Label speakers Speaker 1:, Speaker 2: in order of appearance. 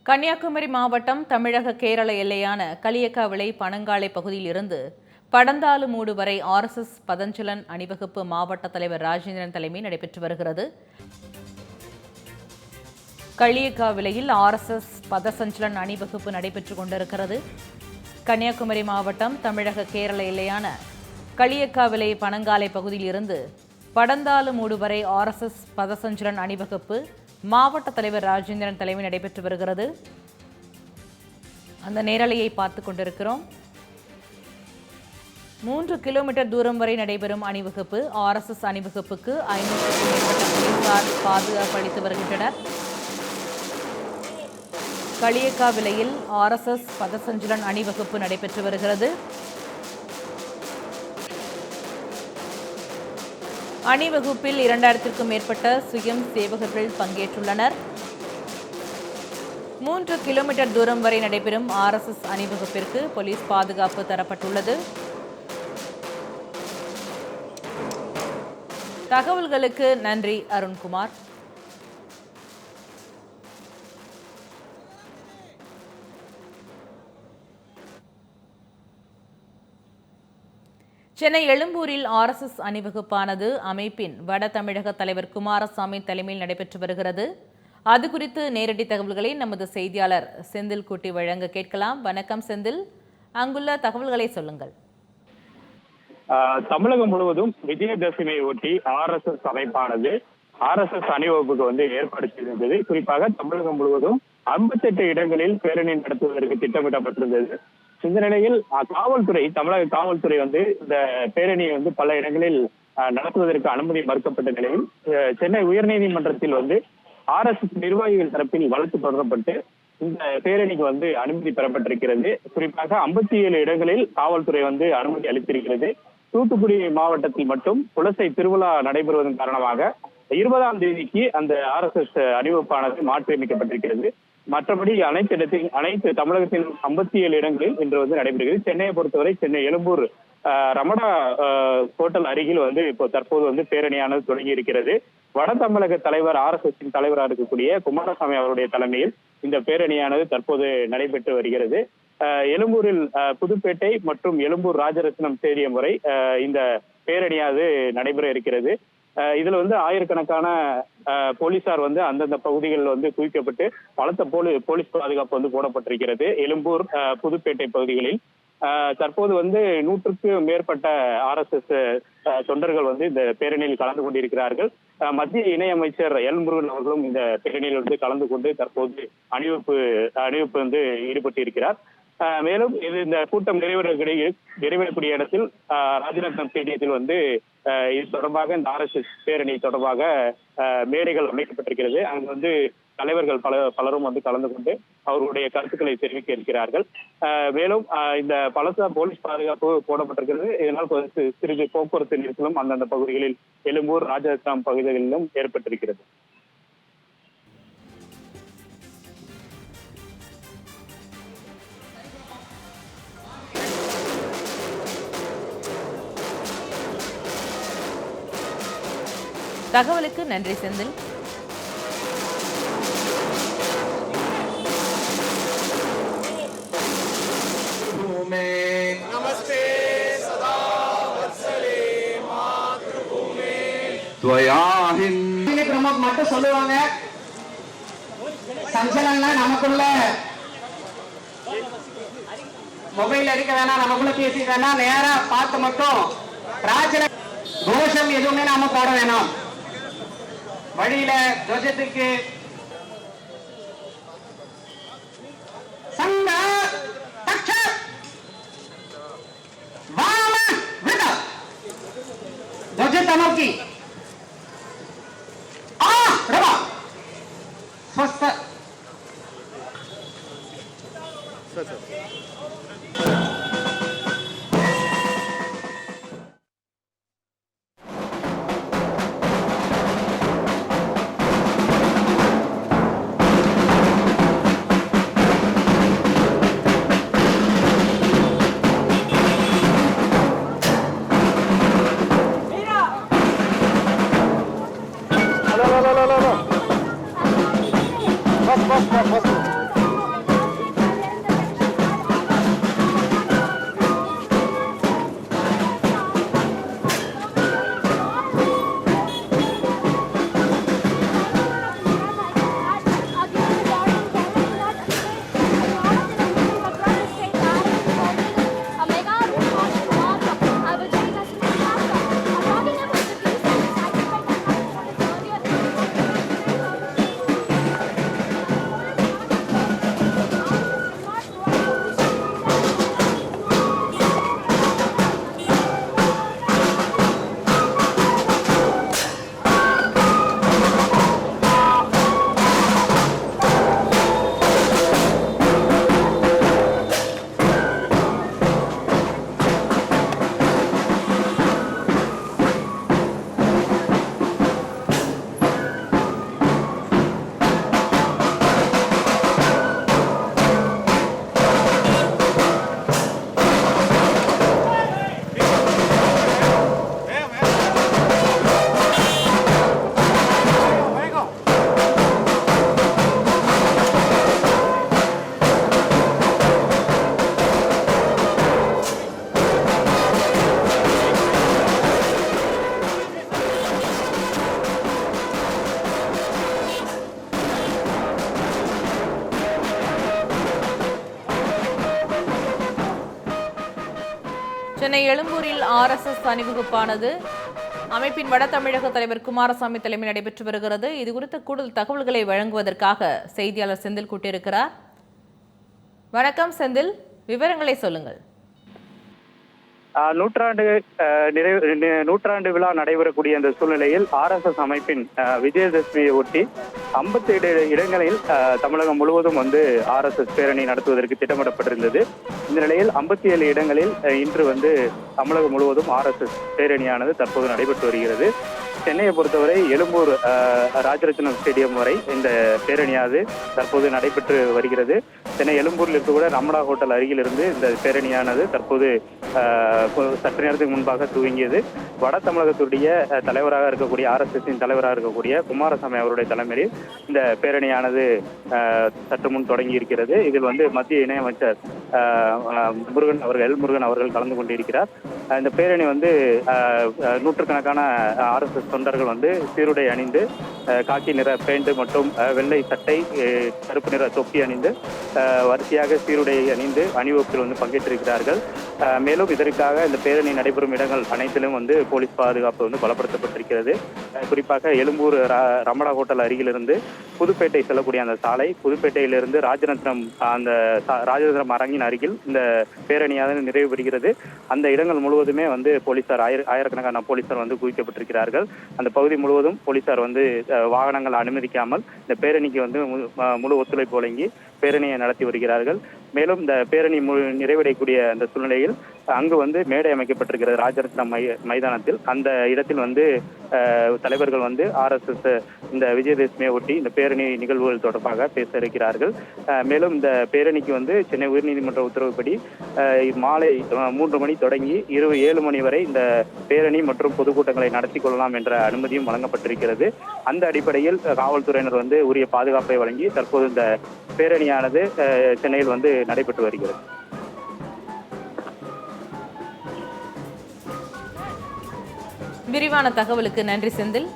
Speaker 1: கன்னியாகுமரி மாவட்டம் தமிழக கேரள எல்லையான களியக்காவிளை பனங்காலை பகுதியில் இருந்து படந்தாலுமூடு வரை RSS பதஞ்சலன் அணிவகுப்பு மாவட்ட தலைவர் ராஜேந்திரன் தலைமையில் நடைபெற்று வருகிறது. களியக்காவிளையில் RSS பதசஞ்சலன் அணிவகுப்பு நடைபெற்றுக் கொண்டிருக்கிறது. கன்னியாகுமரி மாவட்டம் தமிழக கேரள எல்லையான களியக்காவிளை பனங்காலை பகுதியில் இருந்து படந்தாலுமூடு வரை RSS பதசஞ்சலன் அணிவகுப்பு மாவட்ட தலைவர் ராஜேந்திரன் தலைமையில் நடைபெற்று வருகிறது. அந்த நேரலையை பார்த்துக் கொண்டிருக்கிறோம். 3 கிலோமீட்டர் தூரம் வரை நடைபெறும் அணிவகுப்பு. RSS அணிவகுப்புக்கு 500க்கும் மேற்பட்ட போலீசார் பாதுகாப்பு அளித்து வருகின்றனர். களியக்காவிளையில் RSS பதசஞ்சலன் அணிவகுப்பு நடைபெற்று வருகிறது. அணிவகுப்பில் 2000க்கும் மேற்பட்ட சுயம் சேவகர்கள் பங்கேற்றுள்ளனர். 3 கிலோமீட்டர் தூரம் வரை நடைபெறும் RSS அணிவகுப்பிற்கு போலீஸ் பாதுகாப்பு தரப்பட்டுள்ளது. தகவல்களுக்கு நன்றி அருண்குமார். சென்னை எழும்பூரில் RSS அணிவகுப்பானது அமைப்பின் வட தமிழக தலைவர் குமாரசாமி தலைமையில் நடைபெற்று வருகிறது. அது குறித்து நேரடி தகவல்களை நமது செய்தியாளர் செந்தில் கூட்டி வழங்க கேட்கலாம். வணக்கம் செந்தில், அங்குள்ள தகவல்களை சொல்லுங்கள்.
Speaker 2: தமிழகம் முழுவதும் விஜயதசமியை ஒட்டி RSS அமைப்பானது RSS அணிவகுப்புக்கு ஏற்படுத்தியிருந்தது. குறிப்பாக தமிழகம் முழுவதும் 58 இடங்களில் பேரணி நடத்துவதற்கு திட்டமிடப்பட்டிருந்தது. இந்த நிலையில் தமிழக காவல்துறை இந்த பேரணியை பல இடங்களில் நடத்துவதற்கு அனுமதி மறுக்கப்பட்ட நிலையில் சென்னை உயர்நீதிமன்றத்தில் RSS நிர்வாகிகள் தரப்பில் வழக்கு தொடரப்பட்டு இந்த பேரணிக்கு அனுமதி பெறப்பட்டிருக்கிறது. குறிப்பாக 57 இடங்களில் காவல்துறை அனுமதி அளித்திருக்கிறது. தூத்துக்குடி மாவட்டத்தில் மட்டும் குலசை திருவிழா நடைபெறுவதன் காரணமாக 20ஆம் தேதிக்கு அந்த RSS அணிவகுப்பானது மாற்றியமைக்கப்பட்டிருக்கிறது. மற்றபடி அனைத்து தமிழகத்தின் 57 இடங்களில் இன்று நடைபெறுகிறது. சென்னையை பொறுத்தவரை சென்னை எழும்பூர் ரமணா ஹோட்டல் அருகில் இப்போ தற்போது பேரணியானது தொடங்கி இருக்கிறது. வட தமிழக தலைவர் RSS தலைவராக இருக்கக்கூடிய குமாரசாமி அவருடைய தலைமையில் இந்த பேரணியானது தற்போது நடைபெற்று வருகிறது. எழும்பூரில் புதுப்பேட்டை மற்றும் எழும்பூர் ராஜரத்னம் ஸ்டேடியம் வரை இந்த பேரணியானது நடைபெற இருக்கிறது. இதுல ஆயிரக்கணக்கான போலீசார் அந்தந்த பகுதிகளில் குவிக்கப்பட்டு பலத்த போலீஸ் பாதுகாப்பு போடப்பட்டிருக்கிறது. எழும்பூர் புதுப்பேட்டை பகுதிகளில் தற்போது 100க்கும் மேற்பட்ட RSS தொண்டர்கள் இந்த பேரணியில் கலந்து கொண்டிருக்கிறார்கள். மத்திய இணையமைச்சர் எல் முருகன் அவர்களும் இந்த பேரணியில் கலந்து கொண்டு தற்போது அணிவகுப்பு ஈடுபட்டிருக்கிறார். மேலும் இந்த கூட்டம் நிறைவேறக்கூடிய இடத்தில் ராஜரத்னம் ஸ்டேடியத்தில் இது தொடர்பாக இந்த RSS பேரணி தொடர்பாக மேடைகள் அமைக்கப்பட்டிருக்கிறது. அங்கு தலைவர்கள் பலரும் கலந்து கொண்டு அவர்களுடைய கருத்துக்களை தெரிவிக்க இருக்கிறார்கள். மேலும் இந்த பலத்த போலீஸ் பாதுகாப்பு போடப்பட்டிருக்கிறது. இதனால் சிறிது போக்குவரத்து நெரிசலும் அந்தந்த பகுதிகளில் எழும்பூர் ராஜரத்னம் பகுதிகளிலும் ஏற்பட்டிருக்கிறது.
Speaker 1: தகவலுக்கு நன்றி செந்தில்.
Speaker 3: நமஸ்தே சதா வத்சலே மாத்ருபூமே
Speaker 4: பிரமுக் மட்டும் சொல்லுவாங்க. சஞ்சலம்னா நமக்குள்ள மொபைல் அடிக்க வேணாம், நமக்குள்ள பேசி வேணாம், நேரா பார்த்து மட்டும் ராஜன கோஷம் எதுவுமே நாம போட வேணாம். வழியில துவஜத்துக்கு சங்க தக்ஷ வாம விருத துவஜத்தை நோக்கி ரவா ஸ்வஸ்த
Speaker 1: சென்னை எழும்பூரில் ஆர்எஸ்எஸ் அணிவகுப்பானது அமைப்பின் வட தமிழக தலைவர் குமாரசாமி தலைமையில் நடைபெற்று வருகிறது. இது குறித்த கூடுதல் தகவல்களை வழங்குவதற்காக செய்தியாளர் செந்தில் கூட்டியிருக்கிறார். வணக்கம் செந்தில், விவரங்களை சொல்லுங்கள்.
Speaker 2: நூற்றாண்டு விழா நடைபெறக்கூடிய அந்த சூழ்நிலையில் RSS அமைப்பின் விஜயதசமியை ஒட்டி 57 இடங்களில் தமிழகம் முழுவதும் RSS பேரணி நடத்துவதற்கு திட்டமிடப்பட்டிருந்தது. இந்த நிலையில் 57 இடங்களில் இன்று தமிழகம் முழுவதும் RSS பேரணியானது தற்போது நடைபெற்று வருகிறது. சென்னையை பொறுத்தவரை எழும்பூர் ராஜரத்னம் ஸ்டேடியம் வரை இந்த பேரணியானது தற்போது நடைபெற்று வருகிறது. சென்னை எழும்பூரில் இருக்கக்கூட ரமணா ஹோட்டல் அருகில் இருந்து இந்த பேரணியானது தற்போது சற்று நேரத்துக்கு முன்பாக துவங்கியது. வட தமிழகத்துடைய தலைவராக இருக்கக்கூடிய RSSின் தலைவராக இருக்கக்கூடிய குமாரசாமி அவருடைய தலைமையில் இந்த பேரணியானது சற்று முன் தொடங்கி இருக்கிறது. இதில் மத்திய இணையமைச்சர் முருகன் அவர்கள் கலந்து கொண்டிருக்கிறார். இந்த பேரணி நூற்றுக்கணக்கான RSS தொண்டர்கள் சீருடை அணிந்து காக்கி நிற பேண்ட் மற்றும் வெள்ளை சட்டை, கருப்பு நிற தொப்பி அணிந்து வரிசையாக சீருடை அணிந்து அணிவகுப்பில் பங்கேற்றிருக்கிறார்கள். மேலும் இதற்காக இந்த பேரணி நடைபெறும் இடங்கள் அனைத்திலும் போலீஸ் பாதுகாப்பு பலப்படுத்தப்பட்டிருக்கிறது. குறிப்பாக எழும்பூர் ரமணா ஹோட்டல் அருகிலிருந்து புதுப்பேட்டை செல்லக்கூடிய அந்த சாலை, புதுப்பேட்டையிலிருந்து ராஜரத்னம் அரங்கின் அருகில் இந்த பேரணியானது நிறைவு பெறுகிறது. அந்த இடங்கள் முழுவதுமே போலீசார் ஆயிரக்கணக்கான போலீசார் குவிக்கப்பட்டிருக்கிறார்கள். அந்த பகுதி முழுவதும் போலீசார் வாகனங்கள் அனுமதிக்காமல் இந்த பேரணிக்கு முழு ஒத்துழைப்பு வழங்கி பேரணியை நடத்தி வருகிறார்கள். மேலும் இந்த பேரணி நிறைவடையக்கூடிய அந்த சூழ்நிலையில் அங்கு மேடை அமைக்கப்பட்டிருக்கிறது ராஜரத்னம் மைதானத்தில். அந்த இடத்தில் தலைவர்கள் RSS இந்த விஜயதசமியை ஒட்டி இந்த பேரணி நிகழ்வுகள் தொடர்பாக பேச இருக்கிறார்கள். மேலும் இந்த பேரணிக்கு சென்னை உயர்நீதிமன்ற உத்தரவுப்படி மாலை 3 மணி தொடங்கி இரவு 7 மணி வரை இந்த பேரணி மற்றும் பொதுக்கூட்டங்களை நடத்தி கொள்ளலாம் என்ற அனுமதியும் வழங்கப்பட்டிருக்கிறது. அந்த அடிப்படையில் காவல்துறையினர் உரிய பாதுகாப்பை வழங்கி தற்போது இந்த பேரணியானது சென்னையில் நடைபெற்று வருகிறது.
Speaker 1: விரிவான தகவலுக்கு நன்றி செந்தில்.